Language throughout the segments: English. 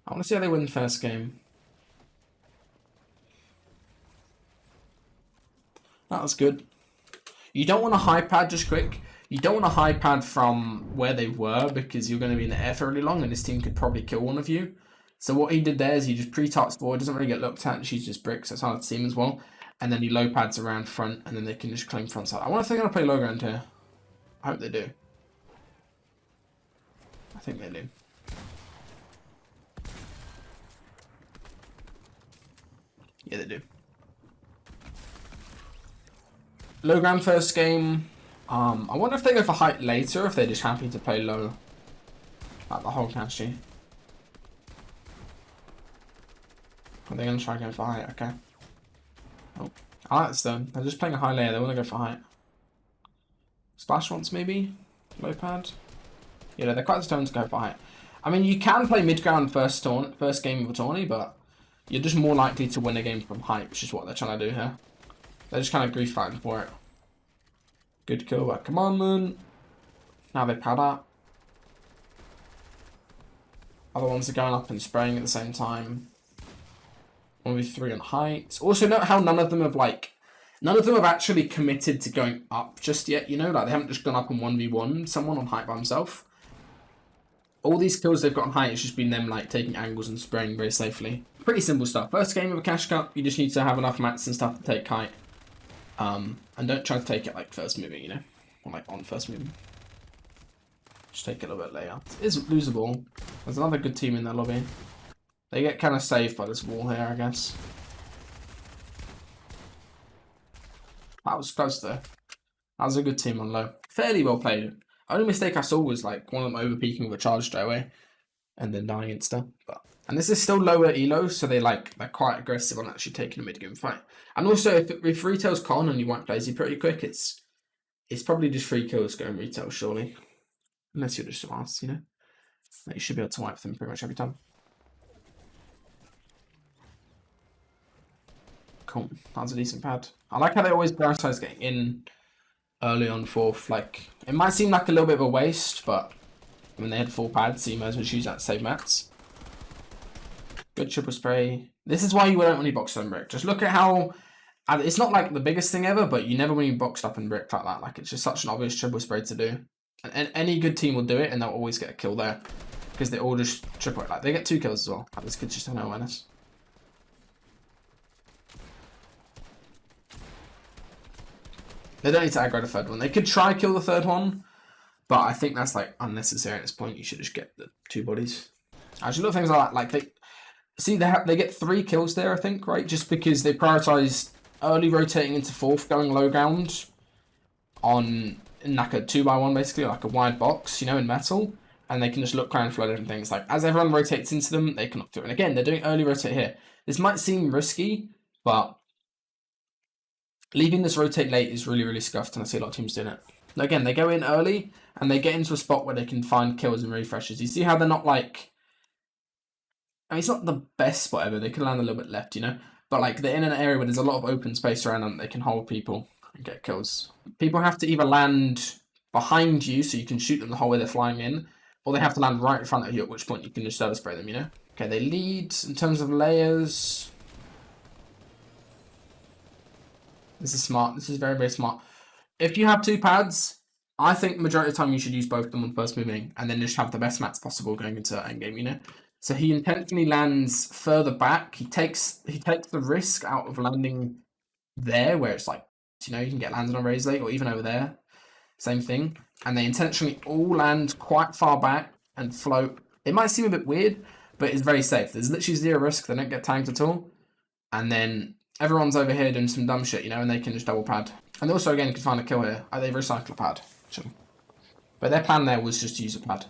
I want to see how they win the first game. That was good. You don't want a high pad, just quick. You don't want a high pad from where they were because you're going to be in the air for really long and this team could probably kill one of you. So what he did there is he just pre-tarts forward, doesn't really get looked at and shoots just bricks. That's hard to see him as well. And then he low pads around front and then they can just claim front side. I wonder if they're going to play low ground here. I hope they do. I think they do. Yeah, they do. Low ground first game. I wonder if they go for height later, or if they're just happy to play low. Like the whole country. Are they going to try to go for height? Okay. Oh, I like this though. They're just playing a high layer. They want to go for height. Splash once maybe? Low pad? Yeah, they're quite stoned to go for height. I mean, you can play mid ground first game of a tourney, but you're just more likely to win a game from height, which is what they're trying to do here. They're just kind of grief fighting for it. Good kill by Commandment. Now they pad up. Other ones are going up and spraying at the same time. 1v3 on height. Also note how none of them have actually committed to going up just yet, you know? Like, they haven't just gone up and 1v1 someone on height by himself. All these kills they've got on height, it's just been them, like, taking angles and spraying very safely. Pretty simple stuff. First game of a cash cup, you just need to have enough mats and stuff to take height. And don't try to take it like first moving, you know, or like on first moving. Just take it a little bit later. It is losable. There's another good team in their lobby. They get kind of saved by this wall here, I guess. That was close though. That was a good team on low. Fairly well played. Only mistake I saw was like one of them over peeking with a charge straight away, and then dying and stuff. And this is still lower elo, so they're quite aggressive on actually taking a mid-game fight. And also, if retail's con and you wipe Blazy pretty quick, it's probably just free kills going retail, surely. Unless you're just smart, you know? You should be able to wipe them pretty much every time. Cool. That's a decent pad. I like how they always prioritize getting in early on fourth. Like, it might seem like a little bit of a waste, but when they had 4 pads, so you might as well choose that to save mats. Good triple spray. This is why you don't really box on brick. Just look at how... It's not like the biggest thing ever, but you never want to be boxed up in brick like that. Like, it's just such an obvious triple spray to do. And any good team will do it, and they'll always get a kill there. Because they all just triple it. Like, they get 2 kills as well. Like, this kid's just have no awareness. They don't need to aggro the third one. They could try kill the third one, but I think that's, like, unnecessary at this point. You should just get the 2 bodies. Actually, little things like that. Like, they get 3 kills there, I think, right? Just because they prioritized early rotating into fourth, going low ground in like a 2x1, basically, like a wide box, you know, in metal. And they can just look around for different things. Like, as everyone rotates into them, they can look through. And again, they're doing early rotate here. This might seem risky, but leaving this rotate late is really, really scuffed, and I see a lot of teams doing it. Now, again, they go in early, and they get into a spot where they can find kills and refreshes. You see how they're not like... I mean, it's not the best spot ever. They can land a little bit left, you know? But, like, they're in an area where there's a lot of open space around them. They can hold people and get kills. People have to either land behind you so you can shoot them the whole way they're flying in, or they have to land right in front of you, at which point you can just service spray them, you know? Okay, they lead in terms of layers. This is smart. This is very, very smart. If you have 2 pads, I think the majority of the time you should use both of them on first moving, and then just have the best mats possible going into endgame, you know? So he intentionally lands further back. He takes the risk out of landing there, where it's like, you know, you can get landed on raise late, or even over there. Same thing. And they intentionally all land quite far back and float. It might seem a bit weird, but it's very safe. There's literally 0 risk. They don't get tagged at all. And then everyone's over here doing some dumb shit, you know, and they can just double pad. And also, again, you can find a kill here. They recycle a pad, actually. But their plan there was just to use a pad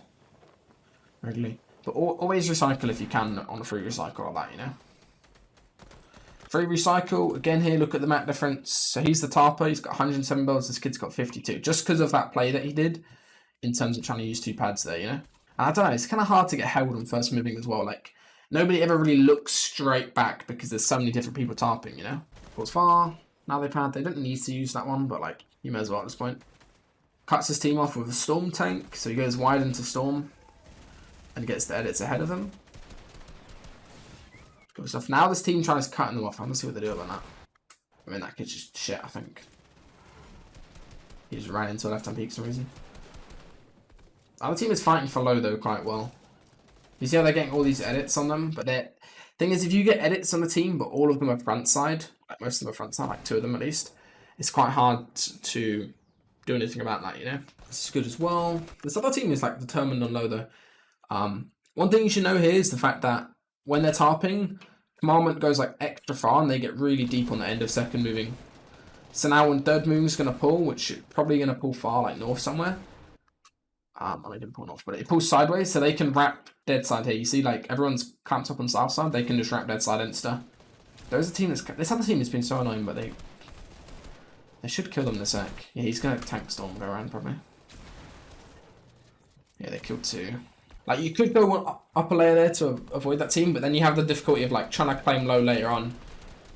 regularly. But always recycle if you can on a free recycle or that, you know. Free recycle, again here, look at the map difference. So he's the tarper, he's got 107 builds, this kid's got 52. Just because of that play that he did, in terms of trying to use 2 pads there, you know. And I don't know, it's kind of hard to get held on first moving as well. Like, nobody ever really looks straight back because there's so many different people tarping, you know. Pulls far, now they pad, they don't need to use that one, but like, you may as well at this point. Cuts his team off with a storm tank, so he goes wide into storm and gets the edits ahead of them. Good stuff. Now this team tries cutting them off. I'm gonna see what they do about that. I mean, that kid's just shit, I think. He just ran into a left-hand peak for some reason. The other team is fighting for low, though, quite well. You see how they're getting all these edits on them? But the thing is, if you get edits on the team, but all of them are front side, like most of them are front side, like 2 of them at least, it's quite hard to do anything about that, you know? This is good as well. This other team is, like, determined on low, though. One thing you should know here is the fact that when they're tarping, Commandment goes, like, extra far, and they get really deep on the end of second moving. So now when third moving is going to pull, which is probably going to pull far, like north somewhere. I didn't pull north, but it pulls sideways, so they can wrap dead side here. You see, like, everyone's camped up on south side. They can just wrap dead side insta. There's a team that's... This other team has been so annoying, but they should kill them in a sec. Yeah, he's going to tank storm go around, probably. Yeah, they killed 2. Like, you could go one upper layer there to avoid that team, but then you have the difficulty of, like, trying to claim low later on,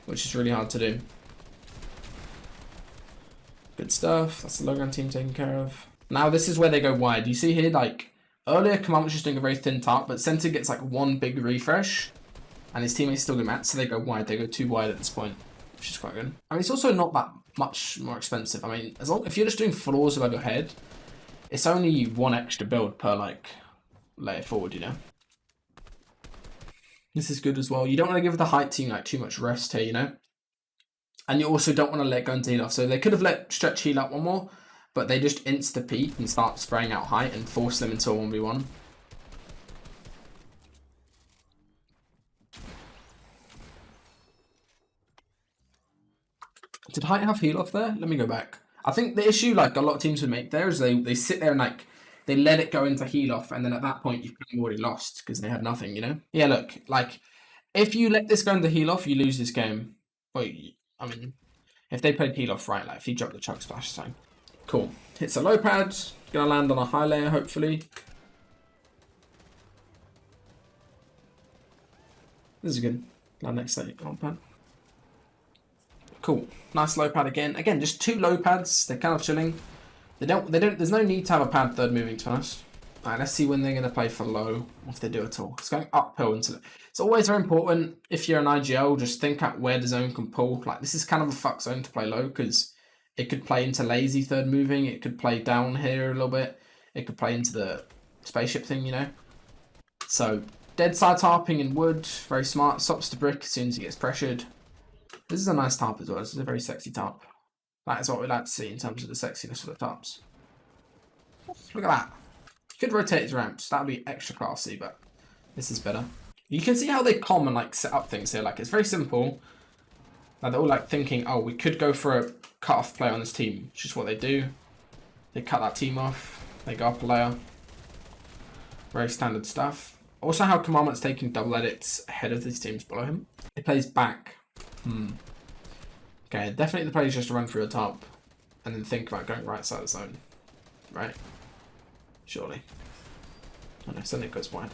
which is really hard to do. Good stuff. That's the LOWGROUND team taken care of. Now this is where they go wide. You see here, like, earlier Command was just doing a very thin tarp, but Center gets like one big refresh, and his teammates still get mad, so they go wide. They go 2 wide at this point, which is quite good. I mean, it's also not that much more expensive. I mean, if you're just doing floors above your head, it's only 1 extra build per, like, layer forward, you know? This is good as well. You don't want to give the height team, like, too much rest here, you know? And you also don't want to let go into heal off. So they could have let Stretch heal up 1 more, but they just insta peek and start spraying out height and force them into a 1v1. Did height have heal off there? Let me go back. I think the issue, like, a lot of teams would make there is they sit there and, like, they let it go into heal off, and then at that point you've already lost because they had nothing, you know? Yeah, look, like, if you let this go into heal off, you lose this game. Well, I mean, if they played heal off right, like, if he dropped the chug splash, so cool. Hits a low pad, gonna land on a high layer, hopefully. This is good. Land next layer, on pad. Cool. Nice low pad again. Again, just 2 low pads. They're kind of chilling. There's no need to have a pad third moving, to be honest. Alright, let's see when they're going to play for low, if they do at all. It's going uphill into it. It's always very important, if you're an IGL, just think out where the zone can pull. Like, this is kind of a fuck zone to play low, because it could play into lazy third moving, it could play down here a little bit, it could play into the spaceship thing, you know? So, dead side tarping in wood, very smart, stops the brick as soon as he gets pressured. This is a nice tarp as well, this is a very sexy tarp. That is what we like to see in terms of the sexiness of the tarps. Look at that. Could rotate his ramps, that would be extra classy, but this is better. You can see how they come and, like, set up things here. Like, it's very simple. Like, they're all, like, thinking, oh, we could go for a cut-off play on this team, which is what they do. They cut that team off. They go up a layer. Very standard stuff. Also, how Commandment's taking double edits ahead of these teams below him. He plays back. Okay, definitely the play is just to run through the top and then think about going right side of the zone. Right? Surely. Oh no, suddenly it goes wide.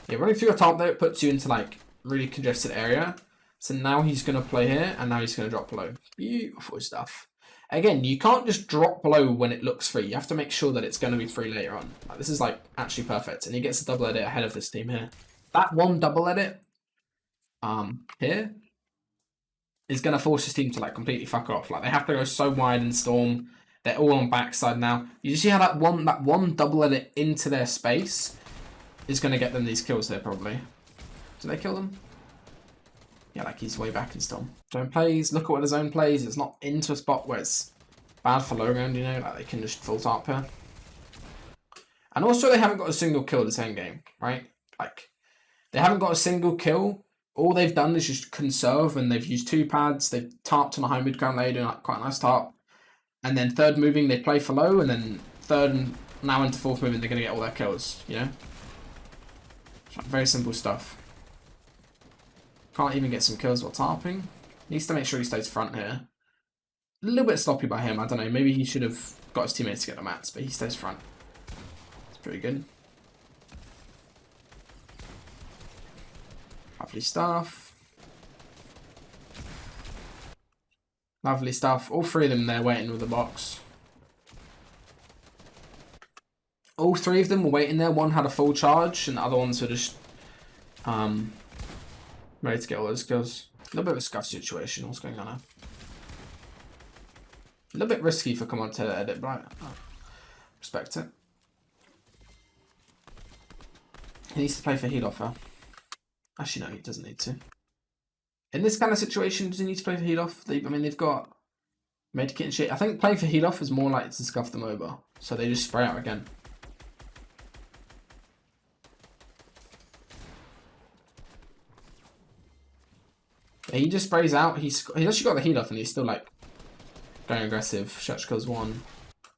Yeah, running through the top there, it puts you into, like, really congested area. So now he's going to play here, and now he's going to drop below. Beautiful stuff. Again, you can't just drop below when it looks free. You have to make sure that it's going to be free later on. Like, this is, like, actually perfect. And he gets a double edit ahead of this team here. That one double edit here is going to force his team to, like, completely fuck off. Like, they have to go so wide and storm. They're all on backside now. You see how that one double edit into their space is going to get them these kills here, probably. Do they kill them? Yeah, like, he's way back in storm. Zone plays. Look at where the zone plays. It's not into a spot where it's bad for LOWGROUND, you know? Like, they can just full tarp here. And also, they haven't got a single kill this end game, right? Like, they haven't got a single kill. All they've done is just conserve, and they've used 2 pads. They've tarped on a high mid-ground layer, doing, like, quite a nice tarp. And then third moving, they play for low, and then third and now into fourth moving, they're going to get all their kills, you know? Very simple stuff. Can't even get some kills while tarping. Needs to make sure he stays front here. A little bit sloppy by him, I don't know. Maybe he should have got his teammates to get the mats, but he stays front. It's pretty good. Lovely stuff. Lovely stuff. All 3 of them there waiting with the box. All 3 of them were waiting there. One had a full charge, and the other ones were just Ready to get all those skills. A little bit of a scuff situation. What's going on now? A little bit risky for Command to edit, but I respect it. He needs to play for heal offer. Actually, no, he doesn't need to. In this kind of situation, does he need to play for heal off? I mean, they've got medkit and shit. I think playing for heal off is more likely to scuff them over. So they just spray out again. He just sprays out. He's actually got the heal off and he's still like going aggressive. Shutch kills one.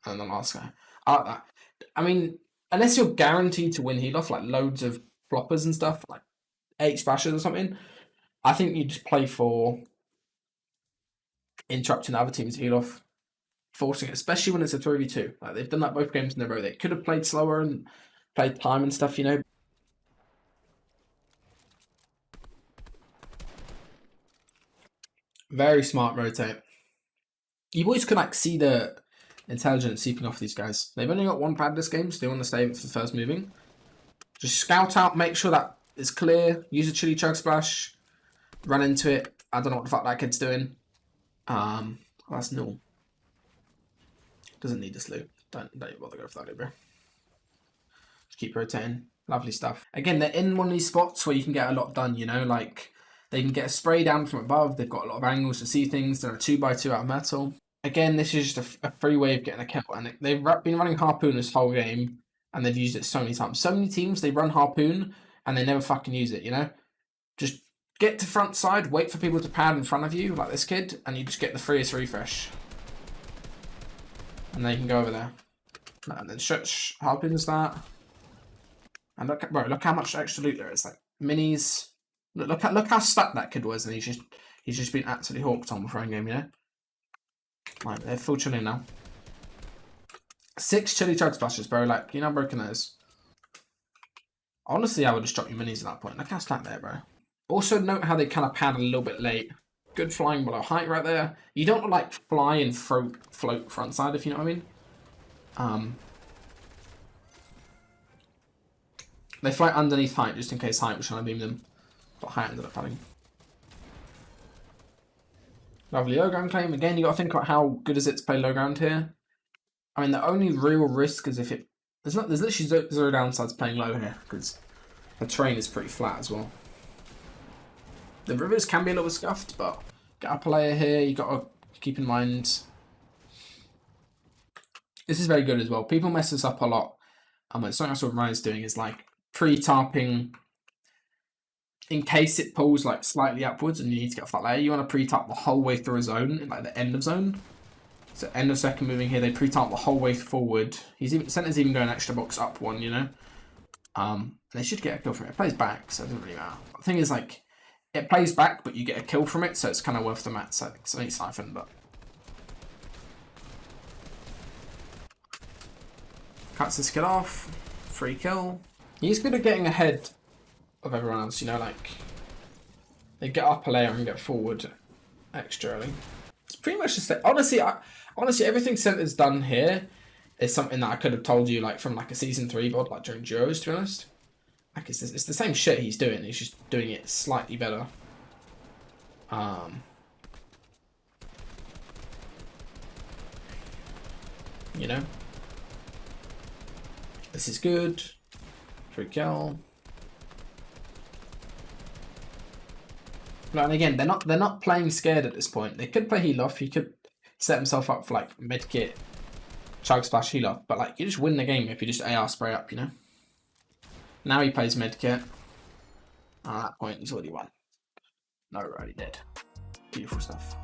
And the last guy. I mean, unless you're guaranteed to win heal off, like loads of floppers and stuff, like 8 splashes or something, I think you just play for interrupting the other team's heal off, forcing it, especially when it's a 3v2. Like they've done that both games in a row. They could have played slower and played time and stuff, you know. Very smart rotate. You boys can like see the intelligence seeping off these guys. They've only got 1 pad this game, so they want to save it for the first moving. Just scout out, make sure that it's clear. Use a chili chug splash. Run into it. I don't know what the fuck that kid's doing. That's null. Doesn't need this loot. Don't bother go for that, bro. Just keep rotating. Lovely stuff. Again, they're in one of these spots where you can get a lot done, you know, like they can get a spray down from above. They've got a lot of angles to see things. They're a 2x2 out of metal. Again, this is just a free way of getting a kill. And they've been running Harpoon this whole game, and they've used it so many times. So many teams, they run Harpoon, and they never fucking use it, you know? Just get to front side, wait for people to pad in front of you, like this kid, and you just get the freest refresh. And then you can go over there. And then Shutch Harpoons that. And look how much extra loot there is. Like, minis. Look how stuck that kid was, and he's just been absolutely hawked on before game, you know? Like, they're full chilling now. 6 chili chug splashes, bro. Like, you know how broken that is. Honestly, I would just drop your minis at that point. Look how stacked there, bro. Also, note how they kind of pad a little bit late. Good flying below height right there. You don't, like, fly and float front side, if you know what I mean. They fly underneath height, just in case height was trying to beam them. But height ended up padding. Lovely low ground claim. Again, you got to think about how good is it to play low ground here. I mean, the only real risk is if it... There's literally zero downsides playing low here, because the terrain is pretty flat as well. The rivers can be a little scuffed, but get up a layer here, you got to keep in mind. This is very good as well. People mess this up a lot. Something else what Ryan's doing is like pre-tarping in case it pulls like slightly upwards and you need to get off that layer. You want to pre-tarp the whole way through a zone, like the end of zone. So end of second moving here, they pre-tarp the whole way forward. Center's even going extra box up 1, you know. They should get a kill from it. It plays back, so it doesn't really matter. The thing is, like, it plays back, but you get a kill from it, so it's kind of worth the mat. So it's only siphon, but cuts this kid off. Free kill. He's good at getting ahead of everyone else, you know, like they get up a layer and get forward extra early. It's pretty much just that. Honestly, everything Center's done here is something that I could have told you like from like a season 3 VOD, like during Duos, to be honest. Like it's the same shit he's doing. He's just doing it slightly better. You know, this is good. Free kill. And again, they're not playing scared at this point. They could play heal off. He could set himself up for like medkit, chug splash, heal off. But like you just win the game if you just AR spray up, you know. Now he plays medkit. At that point, he's already won. No, already dead. Beautiful stuff.